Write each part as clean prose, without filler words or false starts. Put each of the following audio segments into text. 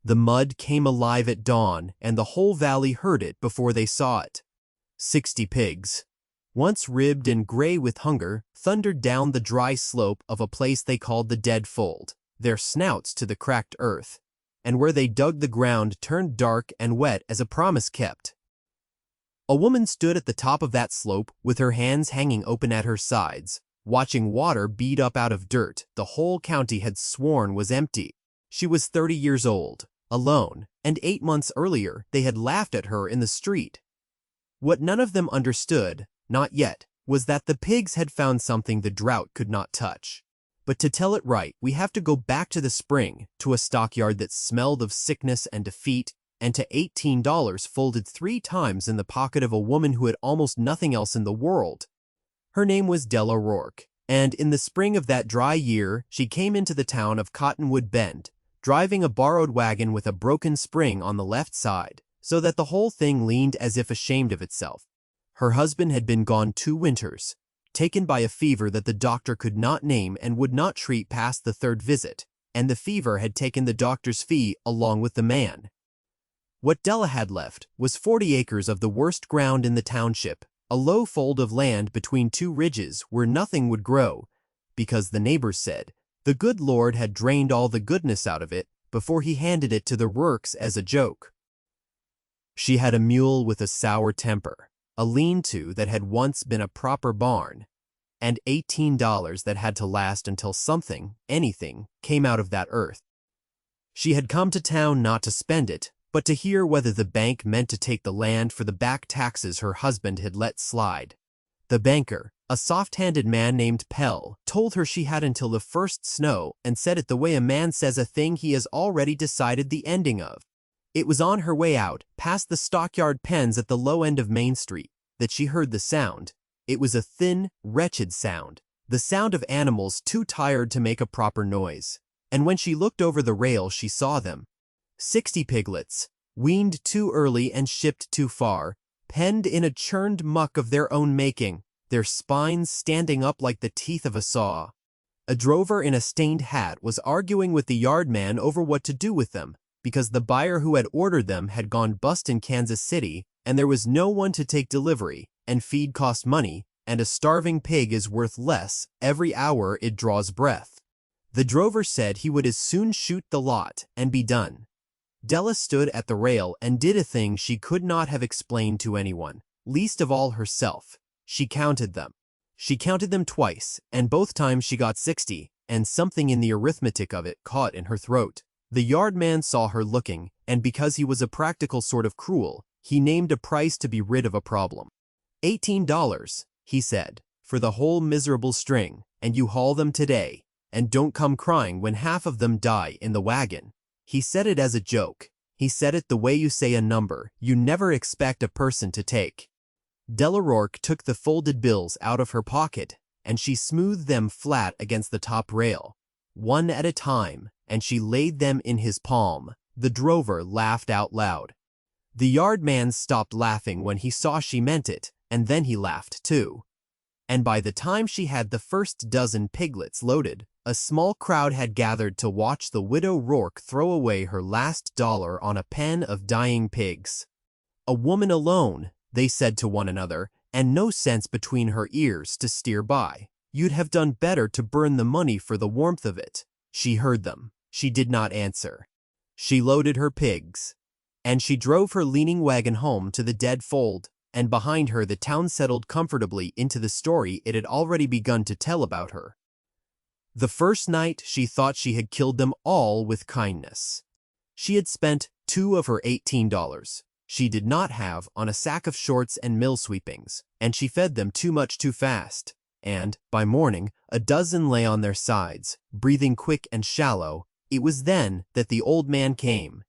The mud came alive at dawn, and the whole valley heard it before they saw it. 60 pigs, once ribbed and gray with hunger, thundered down the dry slope of a place they called the Dead Fold, their snouts to the cracked earth, and where they dug the ground turned dark and wet as a promise kept. A woman stood at the top of that slope with her hands hanging open at her sides, watching water bead up out of dirt the whole county had sworn was empty. She was 30 years old, alone, and 8 months earlier they had laughed at her in the street. What none of them understood, not yet, was that the pigs had found something the drought could not touch. But to tell it right, we have to go back to the spring, to a stockyard that smelled of sickness and defeat, and to $18 folded 3 times in the pocket of a woman who had almost nothing else in the world. Her name was Della Rourke, and in the spring of that dry year, she came into the town of Cottonwood Bend, driving a borrowed wagon with a broken spring on the left side, so that the whole thing leaned as if ashamed of itself. Her husband had been gone 2 winters, taken by a fever that the doctor could not name and would not treat past the 3rd visit, and the fever had taken the doctor's fee along with the man. What Della had left was 40 acres of the worst ground in the township, a low fold of land between 2 ridges where nothing would grow, because the neighbors said the good Lord had drained all the goodness out of it before he handed it to the Rourkes as a joke. She had a mule with a sour temper, a lean-to that had once been a proper barn, and $18 that had to last until something, anything, came out of that earth. She had come to town not to spend it, but to hear whether the bank meant to take the land for the back taxes her husband had let slide. The banker, a soft-handed man named Pell, told her she had until the first snow and said it the way a man says a thing he has already decided the ending of. It was on her way out, past the stockyard pens at the low end of Main Street, that she heard the sound. It was a thin, wretched sound, the sound of animals too tired to make a proper noise. And when she looked over the rail, she saw them. 60 piglets, weaned too early and shipped too far, penned in a churned muck of their own making, their spines standing up like the teeth of a saw. A drover in a stained hat was arguing with the yardman over what to do with them, because the buyer who had ordered them had gone bust in Kansas City, and there was no one to take delivery, and feed cost money, and a starving pig is worth less every hour it draws breath. The drover said he would as soon shoot the lot and be done. Della stood at the rail and did a thing she could not have explained to anyone, least of all herself. She counted them. She counted them twice, and both times she got 60, and something in the arithmetic of it caught in her throat. The yardman saw her looking, and because he was a practical sort of cruel, he named a price to be rid of a problem. $18, he said, for the whole miserable string, and you haul them today, and don't come crying when half of them die in the wagon. He said it as a joke. He said it the way you say a number you never expect a person to take. Della Rourke took the folded bills out of her pocket, and she smoothed them flat against the top rail, one at a time, and she laid them in his palm. The drover laughed out loud. The yardman stopped laughing when he saw she meant it, and then he laughed too. And by the time she had the first dozen piglets loaded, a small crowd had gathered to watch the widow Rourke throw away her last dollar on a pen of dying pigs. A woman alone, they said to one another, and no sense between her ears to steer by. You'd have done better to burn the money for the warmth of it. She heard them. She did not answer. She loaded her pigs, and she drove her leaning wagon home to the Dead Fold, and behind her the town settled comfortably into the story it had already begun to tell about her. The first night she thought she had killed them all with kindness. She had spent 2 of her $18 she did not have on a sack of shorts and mill sweepings, and she fed them too much too fast, and, by morning, a dozen lay on their sides, breathing quick and shallow. It was then that the old man came.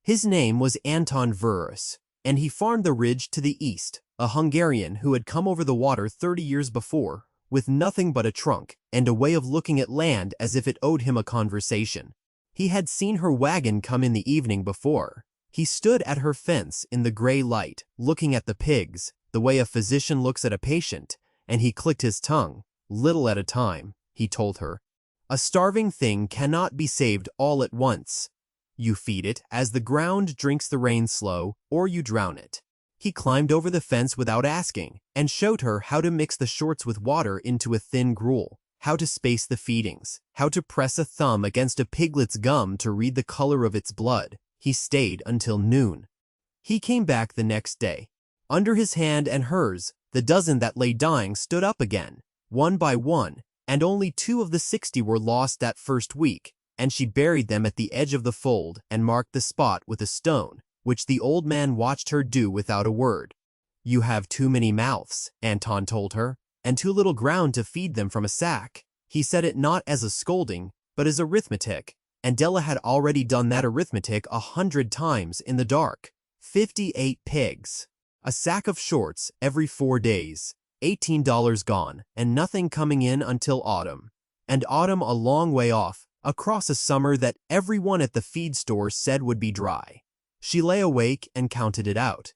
His name was Anton Verus, and he farmed the ridge to the east, a Hungarian who had come over the water 30 years before, with nothing but a trunk and a way of looking at land as if it owed him a conversation. He had seen her wagon come in the evening before. He stood at her fence in the gray light, looking at the pigs, the way a physician looks at a patient, and he clicked his tongue, little at a time, he told her. A starving thing cannot be saved all at once. You feed it as the ground drinks the rain slow, or you drown it. He climbed over the fence without asking and showed her how to mix the shorts with water into a thin gruel, how to space the feedings, how to press a thumb against a piglet's gum to read the color of its blood. He stayed until noon. He came back the next day. Under his hand and hers, the dozen that lay dying stood up again, one by one, and only 2 of the 60 were lost that first week, and she buried them at the edge of the fold and marked the spot with a stone, which the old man watched her do without a word. "You have too many mouths," Anton told her, "and too little ground to feed them from a sack." He said it not as a scolding, but as arithmetic, and Della had already done that arithmetic 100 times in the dark. 58 pigs. A sack of shorts every 4 days. $18 gone, and nothing coming in until autumn. And autumn a long way off, across a summer that everyone at the feed store said would be dry. She lay awake and counted it out.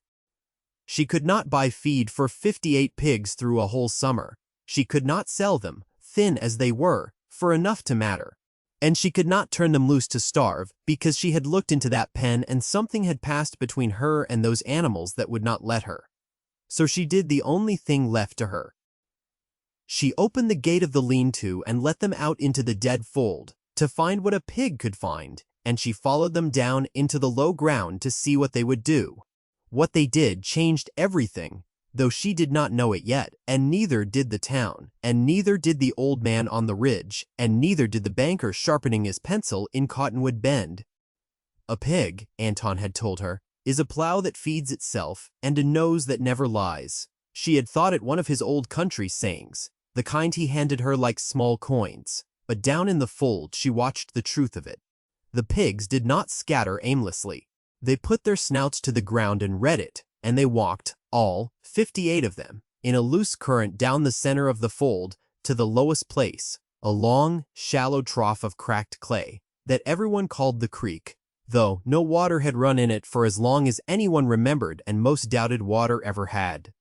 She could not buy feed for 58 pigs through a whole summer. She could not sell them, thin as they were, for enough to matter. And she could not turn them loose to starve, because she had looked into that pen and something had passed between her and those animals that would not let her. So she did the only thing left to her. She opened the gate of the lean-to and let them out into the dead fold, to find what a pig could find, and she followed them down into the low ground to see what they would do. What they did changed everything, though she did not know it yet, and neither did the town, and neither did the old man on the ridge, and neither did the banker sharpening his pencil in Cottonwood Bend. A pig, Anton had told her, is a plow that feeds itself and a nose that never lies. She had thought it one of his old country sayings, the kind he handed her like small coins, but down in the fold she watched the truth of it. The pigs did not scatter aimlessly. They put their snouts to the ground and read it, and they walked, all 58 of them, in a loose current down the center of the fold to the lowest place, a long, shallow trough of cracked clay that everyone called the creek, though no water had run in it for as long as anyone remembered and most doubted water ever had.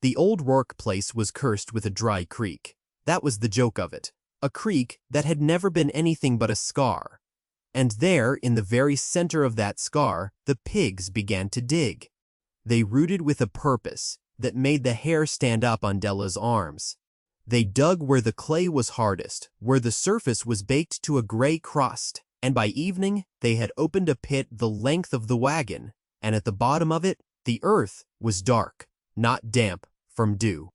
The old workplace was cursed with a dry creek. That was the joke of it, a creek that had never been anything but a scar. And there, in the very center of that scar, the pigs began to dig. They rooted with a purpose that made the hair stand up on Della's arms. They dug where the clay was hardest, where the surface was baked to a gray crust, and by evening they had opened a pit the length of the wagon, and at the bottom of it, the earth was dark, not damp from dew.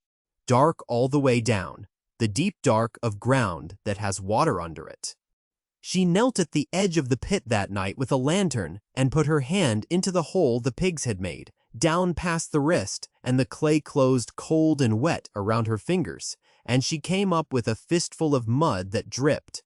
Dark all the way down, the deep dark of ground that has water under it. She knelt at the edge of the pit that night with a lantern and put her hand into the hole the pigs had made, down past the wrist, and the clay closed cold and wet around her fingers, and she came up with a fistful of mud that dripped.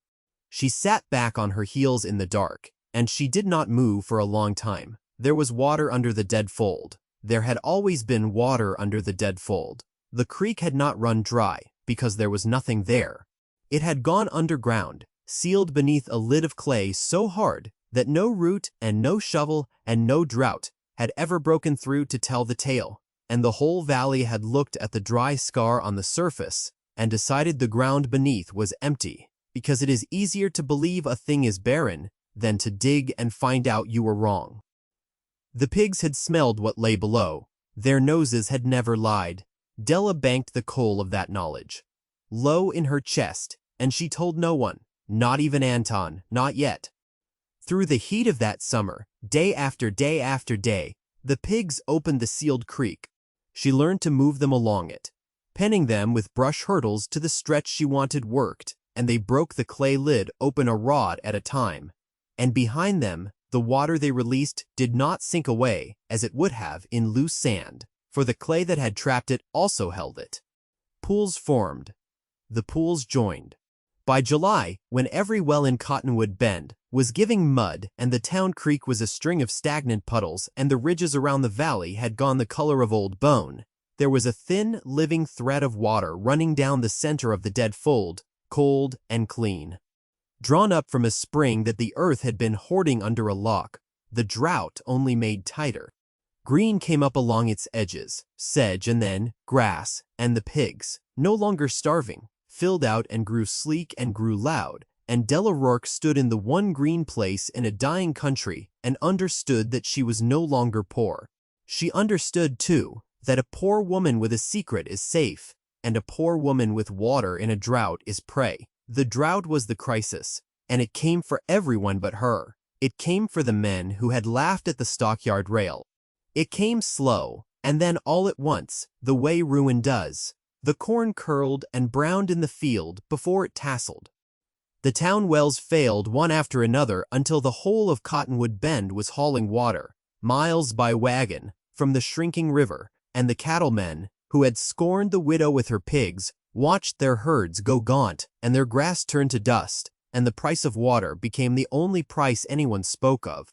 She sat back on her heels in the dark, and she did not move for a long time. There was water under the dead fold. There had always been water under the dead fold. The creek had not run dry, because there was nothing there. It had gone underground, sealed beneath a lid of clay so hard that no root and no shovel and no drought had ever broken through to tell the tale, and the whole valley had looked at the dry scar on the surface and decided the ground beneath was empty, because it is easier to believe a thing is barren than to dig and find out you were wrong. The pigs had smelled what lay below. Their noses had never lied. Della banked the coal of that knowledge low in her chest, and she told no one, not even Anton, not yet. Through the heat of that summer, day after day after day, the pigs opened the sealed creek. She learned to move them along it, penning them with brush hurdles to the stretch she wanted worked, and they broke the clay lid open a rod at a time. And behind them, the water they released did not sink away as it would have in loose sand, for the clay that had trapped it also held it. Pools formed. The pools joined. By July, when every well in Cottonwood Bend was giving mud and the town creek was a string of stagnant puddles and the ridges around the valley had gone the color of old bone, there was a thin, living thread of water running down the center of the dead fold, cold and clean. Drawn up from a spring that the earth had been hoarding under a lock, the drought only made tighter. Green came up along its edges, sedge and then grass, and the pigs, no longer starving, filled out and grew sleek and grew loud, and Della Rourke stood in the one green place in a dying country and understood that she was no longer poor. She understood, too, that a poor woman with a secret is safe, and a poor woman with water in a drought is prey. The drought was the crisis, and it came for everyone but her. It came for the men who had laughed at the stockyard rail. It came slow, and then all at once, the way ruin does. The corn curled and browned in the field before it tasseled. The town wells failed one after another until the whole of Cottonwood Bend was hauling water, miles by wagon, from the shrinking river, and the cattlemen, who had scorned the widow with her pigs, watched their herds go gaunt and their grass turn to dust, and the price of water became the only price anyone spoke of.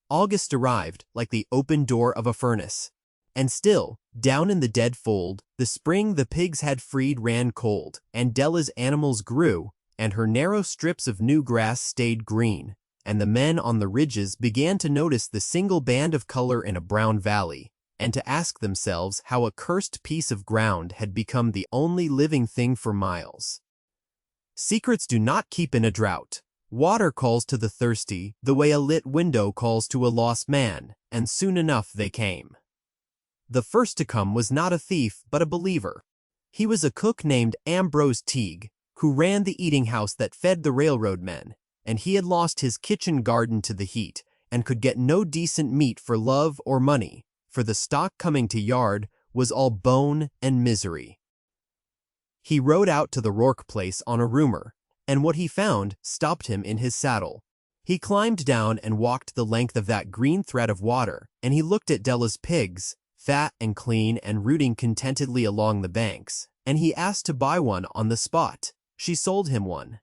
August arrived like the open door of a furnace. And still, down in the dead fold, the spring the pigs had freed ran cold, and Della's animals grew, and her narrow strips of new grass stayed green, and the men on the ridges began to notice the single band of color in a brown valley, and to ask themselves how a cursed piece of ground had become the only living thing for miles. Secrets do not keep in a drought. Water calls to the thirsty the way a lit window calls to a lost man, and soon enough they came. The first to come was not a thief, but a believer. He was a cook named Ambrose Teague, who ran the eating house that fed the railroad men, and he had lost his kitchen garden to the heat, and could get no decent meat for love or money, for the stock coming to yard was all bone and misery. He rode out to the Rourke place on a rumor, and what he found stopped him in his saddle. He climbed down and walked the length of that green thread of water, and he looked at Della's pigs, fat and clean and rooting contentedly along the banks, and he asked to buy one on the spot. She sold him one.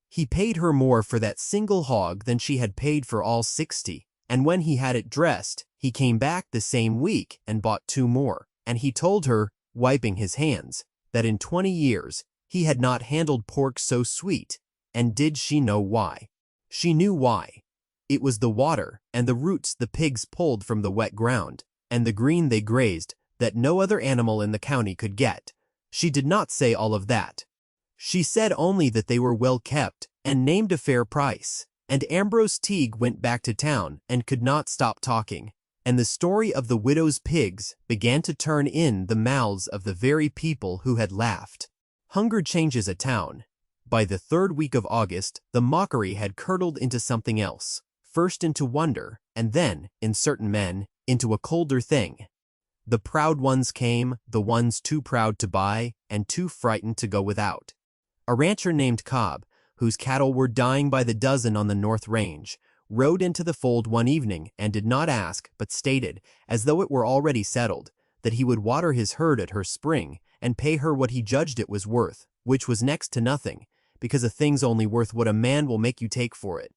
He paid her more for that single hog than she had paid for all 60, and when he had it dressed, he came back the same week and bought 2 more, and he told her, wiping his hands, that in 20 years he had not handled pork so sweet, and did she know why? She knew why. It was the water and the roots the pigs pulled from the wet ground, and the green they grazed that no other animal in the county could get. She did not say all of that. She said only that they were well kept and named a fair price, and Ambrose Teague went back to town and could not stop talking, and the story of the widow's pigs began to turn in the mouths of the very people who had laughed. Hunger changes a town. By the 3rd week of August, the mockery had curdled into something else, first into wonder, and then, in certain men, into a colder thing. The proud ones came, the ones too proud to buy and too frightened to go without. A rancher named Cobb, whose cattle were dying by the dozen on the North Range, rode into the fold one evening and did not ask, but stated, as though it were already settled, that he would water his herd at her spring and pay her what he judged it was worth, which was next to nothing, because a thing's only worth what a man will make you take for it.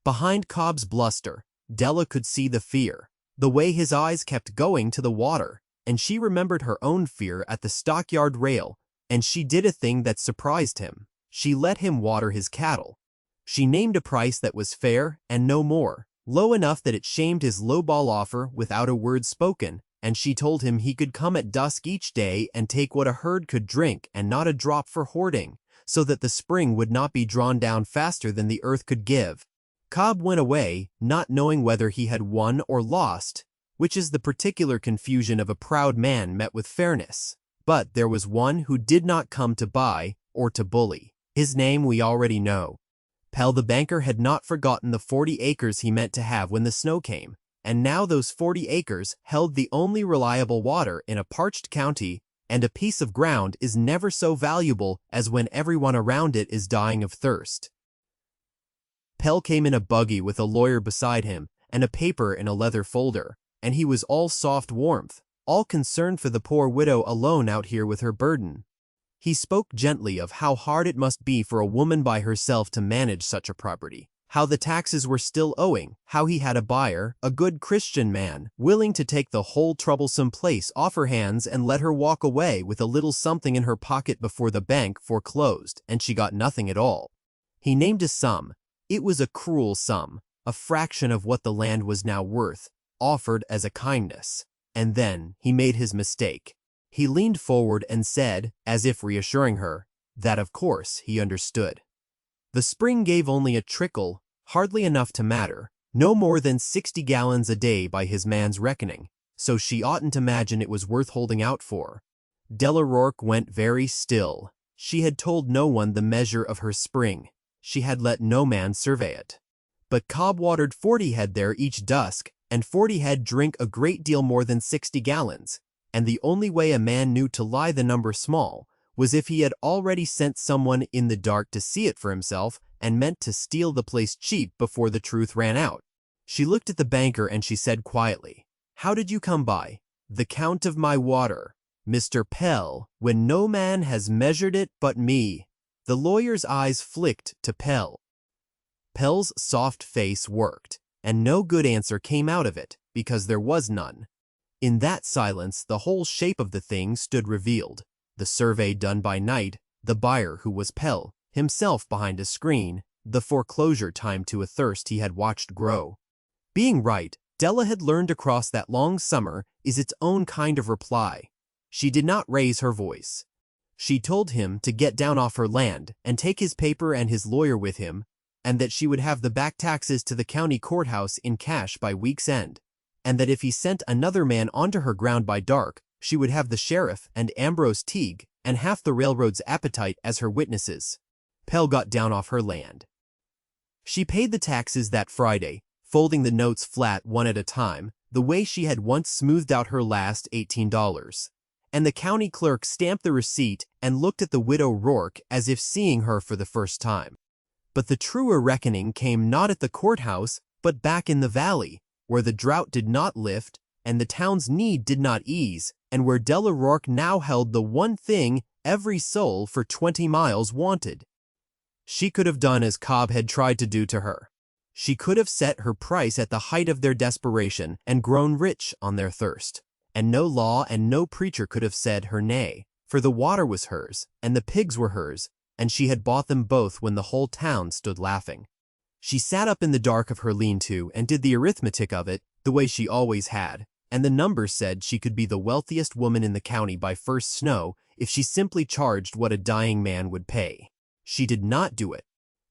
Behind Cobb's bluster, Della could see the fear, the way his eyes kept going to the water, and she remembered her own fear at the stockyard rail, and she did a thing that surprised him. She let him water his cattle. She named a price that was fair and no more, low enough that it shamed his lowball offer without a word spoken, and she told him he could come at dusk each day and take what a herd could drink and not a drop for hoarding, so that the spring would not be drawn down faster than the earth could give. Cobb went away, not knowing whether he had won or lost, which is the particular confusion of a proud man met with fairness. But there was one who did not come to buy or to bully. His name we already know. Pell the banker had not forgotten the 40 acres he meant to have when the snow came, and now those 40 acres held the only reliable water in a parched county, and a piece of ground is never so valuable as when everyone around it is dying of thirst. Pell came in a buggy with a lawyer beside him and a paper in a leather folder, and he was all soft warmth, all concerned for the poor widow alone out here with her burden. He spoke gently of how hard it must be for a woman by herself to manage such a property, how the taxes were still owing, how he had a buyer, a good Christian man, willing to take the whole troublesome place off her hands and let her walk away with a little something in her pocket before the bank foreclosed, and she got nothing at all. He named a sum. It was a cruel sum, a fraction of what the land was now worth, offered as a kindness. And then he made his mistake. He leaned forward and said, as if reassuring her, that of course he understood. The spring gave only a trickle, hardly enough to matter, no more than 60 gallons a day by his man's reckoning, so she oughtn't imagine it was worth holding out for. Della Rourke went very still. She had told no one the measure of her spring. She had let no man survey it. But Cobb watered 40 head there each dusk, and 40 head drink a great deal more than 60 gallons, and the only way a man knew to lie the number small was if he had already sent someone in the dark to see it for himself and meant to steal the place cheap before the truth ran out. She looked at the banker and she said quietly, "How did you come by the count of my water, Mr. Pell, when no man has measured it but me?" The lawyer's eyes flicked to Pell. Pell's soft face worked, and no good answer came out of it, because there was none. In that silence, the whole shape of the thing stood revealed. The survey done by night, the buyer who was Pell, himself behind a screen, the foreclosure time to a thirst he had watched grow. Being right, Della had learned across that long summer, is its own kind of reply. She did not raise her voice. She told him to get down off her land and take his paper and his lawyer with him, and that she would have the back taxes to the county courthouse in cash by week's end, and that if he sent another man onto her ground by dark, she would have the sheriff and Ambrose Teague and half the railroad's appetite as her witnesses. Pell got down off her land. She paid the taxes that Friday, folding the notes flat one at a time, the way she had once smoothed out her last $18. And the county clerk stamped the receipt and looked at the widow Rourke as if seeing her for the first time. But the truer reckoning came not at the courthouse, but back in the valley, where the drought did not lift and the town's need did not ease, and where Della Rourke now held the one thing every soul for 20 miles wanted. She could have done as Cobb had tried to do to her. She could have set her price at the height of their desperation and grown rich on their thirst. And no law and no preacher could have said her nay, for the water was hers, and the pigs were hers, and she had bought them both when the whole town stood laughing. She sat up in the dark of her lean-to and did the arithmetic of it the way she always had, and the numbers said she could be the wealthiest woman in the county by first snow if she simply charged what a dying man would pay. She did not do it.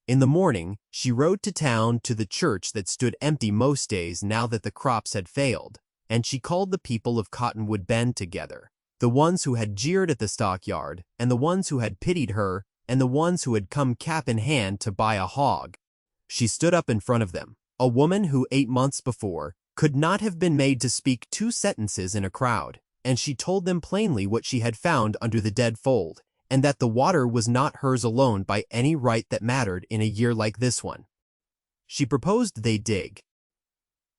In the morning, she rode to town to the church that stood empty most days now that the crops had failed, and she called the people of Cottonwood Bend together, the ones who had jeered at the stockyard, and the ones who had pitied her, and the ones who had come cap in hand to buy a hog. She stood up in front of them, a woman who 8 months before could not have been made to speak 2 sentences in a crowd, and she told them plainly what she had found under the dead fold, and that the water was not hers alone by any right that mattered in a year like this one. She proposed they dig.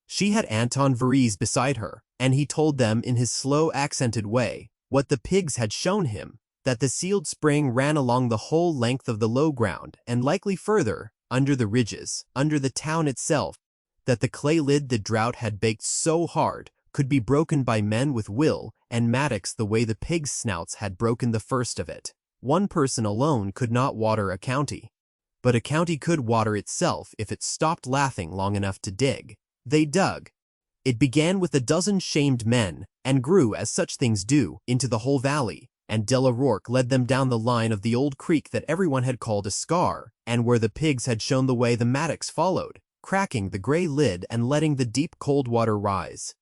She had Anton Varese beside her, and he told them in his slow, accented way what the pigs had shown him, that the sealed spring ran along the whole length of the low ground, and likely further, under the ridges, under the town itself, that the clay lid the drought had baked so hard could be broken by men with will and mattocks the way the pigs' snouts had broken the first of it. One person alone could not water a county, but a county could water itself if it stopped laughing long enough to dig. They dug. It began with a dozen shamed men, and grew, as such things do, into the whole valley, and Della Rourke led them down the line of the old creek that everyone had called a scar, and where the pigs had shown the way the mattocks followed, cracking the gray lid and letting the deep cold water rise.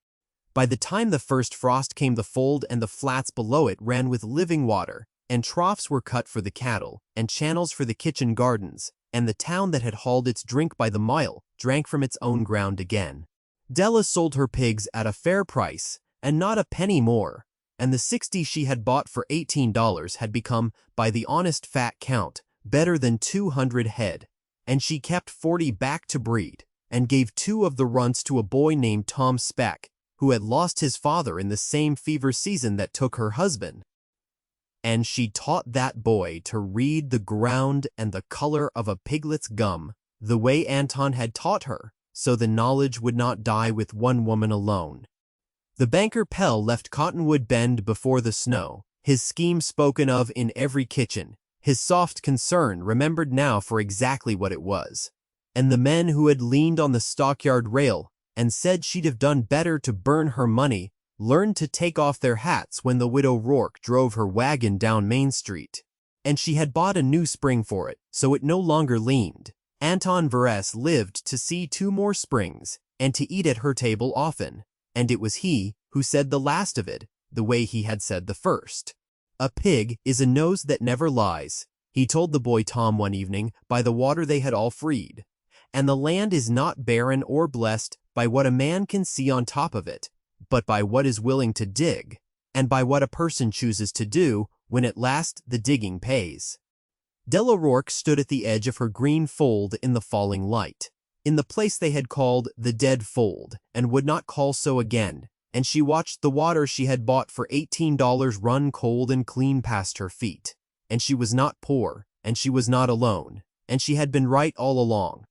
By the time the first frost came, the fold and the flats below it ran with living water, and troughs were cut for the cattle, and channels for the kitchen gardens, and the town that had hauled its drink by the mile drank from its own ground again. Della sold her pigs at a fair price, and not a penny more, and the 60 she had bought for $18 had become, by the honest fat count, better than 200 head, and she kept 40 back to breed, and gave 2 of the runts to a boy named Tom Speck, who had lost his father in the same fever season that took her husband. And she taught that boy to read the ground and the color of a piglet's gum, the way Anton had taught her, so the knowledge would not die with one woman alone. The banker Pell left Cottonwood Bend before the snow, his scheme spoken of in every kitchen, his soft concern remembered now for exactly what it was. And the men who had leaned on the stockyard rail and said she'd have done better to burn her money learned to take off their hats when the widow Rourke drove her wagon down Main Street. and she had bought a new spring for it, so it no longer leaned. Anton Veres lived to see 2 more springs, and to eat at her table often, and it was he who said the last of it, the way he had said the first. "A pig is a nose that never lies," he told the boy Tom one evening by the water they had all freed. "And the land is not barren or blessed by what a man can see on top of it, but by what is willing to dig, and by what a person chooses to do when at last the digging pays." Della Rourke stood at the edge of her green fold in the falling light, in the place they had called the dead fold, and would not call so again, and she watched the water she had bought for $18 run cold and clean past her feet. And she was not poor, and she was not alone, and she had been right all along.